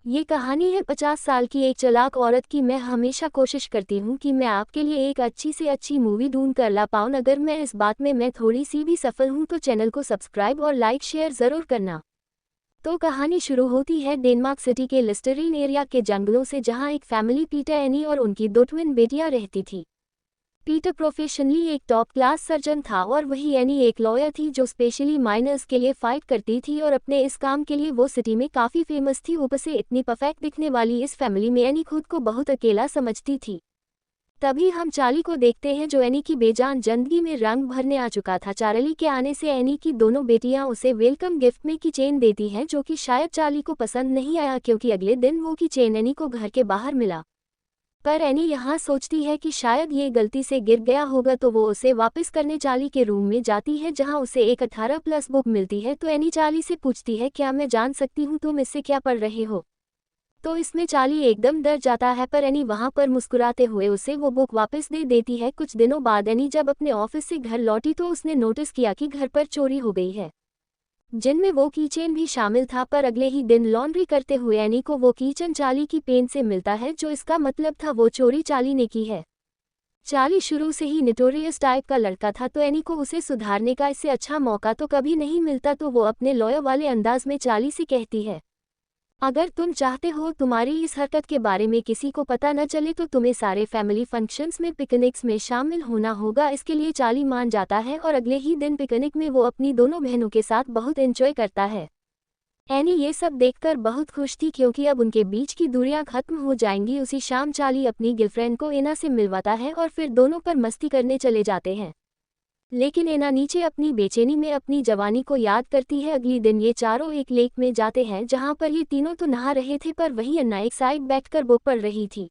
ये कहानी है 50 साल की एक चालाक औरत की। मैं हमेशा कोशिश करती हूँ कि मैं आपके लिए एक अच्छी से अच्छी मूवी ढूंढ कर ला पाऊँ। अगर मैं इस बात में मैं थोड़ी सी भी सफल हूँ तो चैनल को सब्सक्राइब और लाइक शेयर ज़रूर करना। तो कहानी शुरू होती है डेनमार्क सिटी के लिस्टरीन एरिया के जंगलों से, जहाँ एक फैमिली पीटर, एनी और उनकी दो ट्विन बेटियाँ रहती थी। पीटर प्रोफेशनली एक टॉप क्लास सर्जन था और वही एनी एक लॉयर थी जो स्पेशली माइनर्स के लिए फाइट करती थी, और अपने इस काम के लिए वो सिटी में काफ़ी फेमस थी। ऊपर से इतनी परफेक्ट दिखने वाली इस फैमिली में एनी खुद को बहुत अकेला समझती थी। तभी हम चार्ली को देखते हैं जो एनी की बेजान जिंदगी में रंग भरने आ चुका था। चार्ली के आने से एनी की दोनों बेटियां उसे वेलकम गिफ्ट में की चेन देती हैं, जो कि शायद चार्ली को पसंद नहीं आया क्योंकि अगले दिन वो की चेन एनी को घर के बाहर मिला। पर एनी यहाँ सोचती है कि शायद ये गलती से गिर गया होगा, तो वो उसे वापस करने चार्ली के रूम में जाती है जहाँ उसे एक 18+ बुक मिलती है। तो एनी चार्ली से पूछती है, क्या मैं जान सकती हूँ तुम इससे क्या पढ़ रहे हो? तो इसमें चार्ली एकदम डर जाता है, पर एनी वहाँ पर मुस्कुराते हुए उसे वो बुक वापस दे देती है। कुछ दिनों बाद एनी जब अपने ऑफिस से घर लौटी तो उसने नोटिस किया कि घर पर चोरी हो गई है, जिनमें वो कीचेन भी शामिल था। पर अगले ही दिन लॉन्ड्री करते हुए एनी को वो कीचेन चार्ली की पेन से मिलता है, जो इसका मतलब था वो चोरी चार्ली ने की है। चार्ली शुरू से ही नोटोरियस टाइप का लड़का था, तो एनी को उसे सुधारने का इससे अच्छा मौका तो कभी नहीं मिलता। तो वो अपने लॉयर वाले अंदाज में चार्ली से कहती है, अगर तुम चाहते हो तुम्हारी इस हरकत के बारे में किसी को पता न चले तो तुम्हें सारे फैमिली फंक्शंस में, पिकनिक्स में शामिल होना होगा। इसके लिए चार्ली मान जाता है और अगले ही दिन पिकनिक में वो अपनी दोनों बहनों के साथ बहुत एंजॉय करता है। एनी ये सब देखकर बहुत खुश थी क्योंकि अब उनके बीच की दूरियां खत्म हो जाएंगी। उसी शाम चार्ली अपनी गर्लफ्रेंड को एना से मिलवाता है और फिर दोनों पर मस्ती करने चले जाते हैं। लेकिन एना नीचे अपनी बेचैनी में अपनी जवानी को याद करती है। अगले दिन ये चारों एक लेक में जाते हैं जहां पर ये तीनों तो नहा रहे थे, पर वही अन्ना एक साइड बैठकर बुक पढ़ रही थी,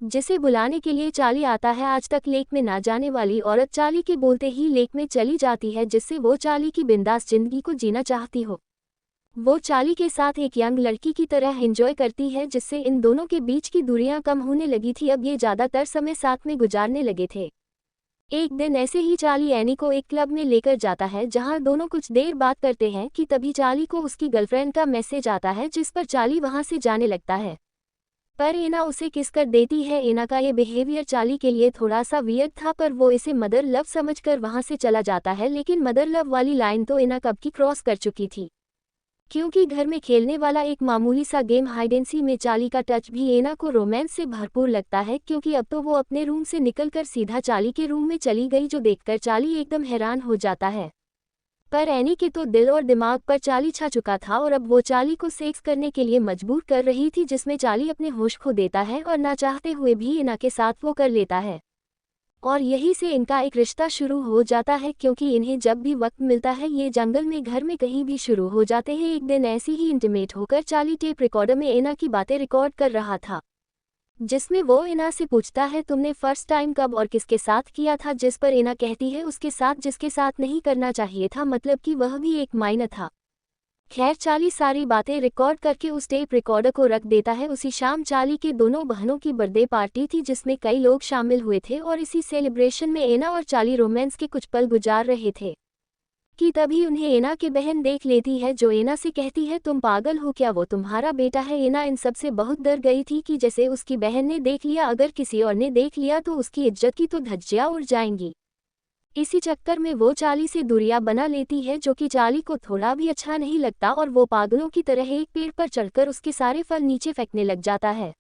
जिसे बुलाने के लिए चार्ली आता है। आज तक लेक में ना जाने वाली औरत चार्ली के बोलते ही लेक में चली जाती है, जिससे वो चार्ली की बिंदास जिंदगी को जीना चाहती हो। वो चार्ली के साथ एक यंग लड़की की तरह एंजॉय करती है, जिससे इन दोनों के बीच की दूरियां कम होने लगी थी। अब ये ज़्यादातर समय साथ में गुजारने लगे थे। एक दिन ऐसे ही चार्ली एनी को एक क्लब में लेकर जाता है जहां दोनों कुछ देर बात करते हैं कि तभी चार्ली को उसकी गर्लफ्रेंड का मैसेज आता है, जिस पर चार्ली वहां से जाने लगता है। पर एना उसे किस कर देती है। एना का ये बिहेवियर चार्ली के लिए थोड़ा सा वियर्ड था, पर वो इसे मदर लव समझकर वहां से चला जाता है। लेकिन मदर लव वाली लाइन तो एना कब की क्रॉस कर चुकी थी, क्योंकि घर में खेलने वाला एक मामूली सा गेम हाइडेंसी में चार्ली का टच भी एना को रोमांस से भरपूर लगता है, क्योंकि अब तो वो अपने रूम से निकलकर सीधा चार्ली के रूम में चली गई, जो देखकर चार्ली एकदम हैरान हो जाता है। पर एनी के तो दिल और दिमाग पर चार्ली छा चुका था और अब वो चार्ली को सेक्स करने के लिए मजबूर कर रही थी, जिसमें चार्ली अपने होश खो देता है और ना चाहते हुए भी एना के साथ वो कर लेता है। और यहीं से इनका एक रिश्ता शुरू हो जाता है, क्योंकि इन्हें जब भी वक्त मिलता है ये जंगल में, घर में कहीं भी शुरू हो जाते हैं। एक दिन ऐसे ही इंटीमेट होकर चार्ली टेप रिकॉर्डर में एना की बातें रिकॉर्ड कर रहा था, जिसमें वो एना से पूछता है, तुमने फर्स्ट टाइम कब और किसके साथ किया था? जिस पर एना कहती है, उसके साथ जिसके साथ नहीं करना चाहिए था, मतलब कि वह भी एक माइनर था। खैर चार्ली सारी बातें रिकॉर्ड करके उस टेप रिकॉर्डर को रख देता है। उसी शाम चार्ली के दोनों बहनों की बर्थडे पार्टी थी, जिसमें कई लोग शामिल हुए थे और इसी सेलिब्रेशन में एना और चार्ली रोमांस के कुछ पल गुजार रहे थे कि तभी उन्हें एना की बहन देख लेती है, जो एना से कहती है, तुम पागल हो क्या? वो तुम्हारा बेटा है। एना इन सब से बहुत डर गई थी कि जैसे उसकी बहन ने देख लिया, अगर किसी और ने देख लिया तो उसकी इज्जत की तो धज्जियां उड़ जाएंगी। इसी चक्कर में वो चार्ली से दूरियां बना लेती है, जो कि चार्ली को थोड़ा भी अच्छा नहीं लगता और वो पागलों की तरह एक पेड़ पर चढ़कर उसके सारे फल नीचे फेंकने लग जाता है।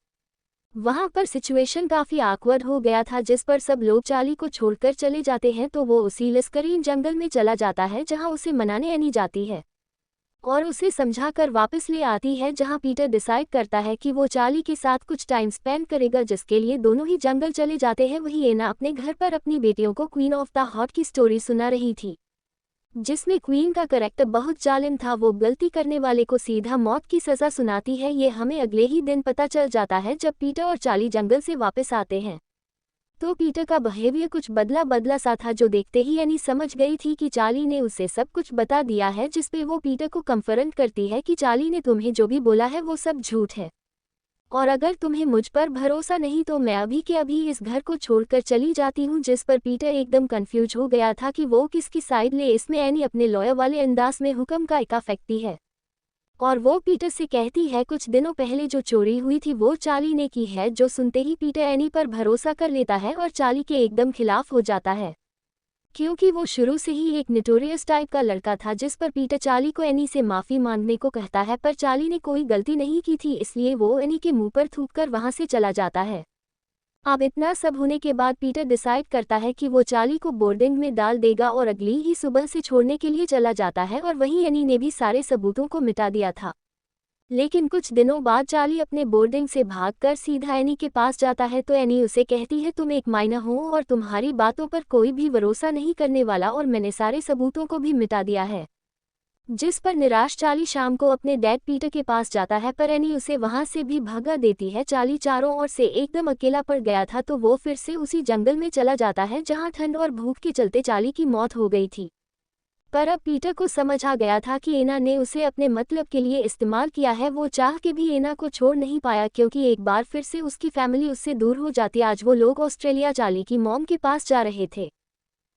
वहां पर सिचुएशन काफी ऑकवर्ड हो गया था, जिस पर सब लोग चार्ली को छोड़कर चले जाते हैं। तो वो उसी लिस्करीन जंगल में चला जाता है जहां उसे मनाने एनी जाती है और उसे समझाकर वापस ले आती है, जहां पीटर डिसाइड करता है कि वो चार्ली के साथ कुछ टाइम स्पेंड करेगा, जिसके लिए दोनों ही जंगल चले जाते हैं। वही एना अपने घर पर अपनी बेटियों को क्वीन ऑफ द हॉट की स्टोरी सुना रही थी, जिसमें क्वीन का करैक्टर बहुत जालिम था। वो गलती करने वाले को सीधा मौत की सज़ा सुनाती है। ये हमें अगले ही दिन पता चल जाता है जब पीटर और चार्ली जंगल से वापस आते हैं। तो पीटर का बिहेवियर कुछ बदला बदला सा था, जो देखते ही एनी समझ गई थी कि चार्ली ने उसे सब कुछ बता दिया है, जिसपे वो पीटर को कंफर्ट करती है कि चार्ली ने तुम्हें जो भी बोला है वो सब झूठ है, और अगर तुम्हें मुझ पर भरोसा नहीं तो मैं अभी के अभी इस घर को छोड़कर चली जाती हूँ। जिस पर पीटर एकदम कंफ्यूज हो गया था कि वो किसकी साइड ले। इसमें एनी अपने लॉयर वाले अंदाज में हुक्म का इका फेंकती है, और वो पीटर से कहती है कुछ दिनों पहले जो चोरी हुई थी वो चार्ली ने की है। जो सुनते ही पीटर एनी पर भरोसा कर लेता है और चार्ली के एकदम खिलाफ हो जाता है, क्योंकि वो शुरू से ही एक नोटोरियस टाइप का लड़का था। जिस पर पीटर चार्ली को एनी से माफ़ी मांगने को कहता है, पर चार्ली ने कोई गलती नहीं की थी, इसलिए वो एनी के मुंह पर थूक कर वहाँ से चला जाता है। अब इतना सब होने के बाद पीटर डिसाइड करता है कि वो चार्ली को बोर्डिंग में डाल देगा और अगली ही सुबह से छोड़ने के लिए चला जाता है। और वहीं एनी ने भी सारे सबूतों को मिटा दिया था। लेकिन कुछ दिनों बाद चार्ली अपने बोर्डिंग से भागकर सीधा एनी के पास जाता है, तो एनी उसे कहती है तुम एक माइनर हो और तुम्हारी बातों पर कोई भी भरोसा नहीं करने वाला, और मैंने सारे सबूतों को भी मिटा दिया है। जिस पर निराश चार्ली शाम को अपने डैड पीटर के पास जाता है, पर एनी उसे वहां से भी भगा देती है। चार्ली चारों ओर से एकदम अकेला पड़ गया था, तो वो फिर से उसी जंगल में चला जाता है जहां ठंड और भूख के चलते चार्ली की मौत हो गई थी। पर अब पीटर को समझ आ गया था कि एना ने उसे अपने मतलब के लिए इस्तेमाल किया है। वो चाह के भी एना को छोड़ नहीं पाया, क्योंकि एक बार फिर से उसकी फैमिली उससे दूर हो जाती। आज वो लोग ऑस्ट्रेलिया चार्ली की मॉम के पास जा रहे थे,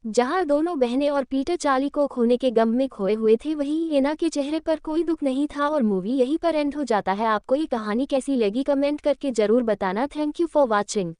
जहां दोनों बहनें और पीटर चार्ली को खोने के गम में खोए हुए थे। वहीं एना के चेहरे पर कोई दुख नहीं था। और मूवी यहीं पर एंड हो जाता है। आपको ये कहानी कैसी लगी कमेंट करके जरूर बताना। Thank you for watching.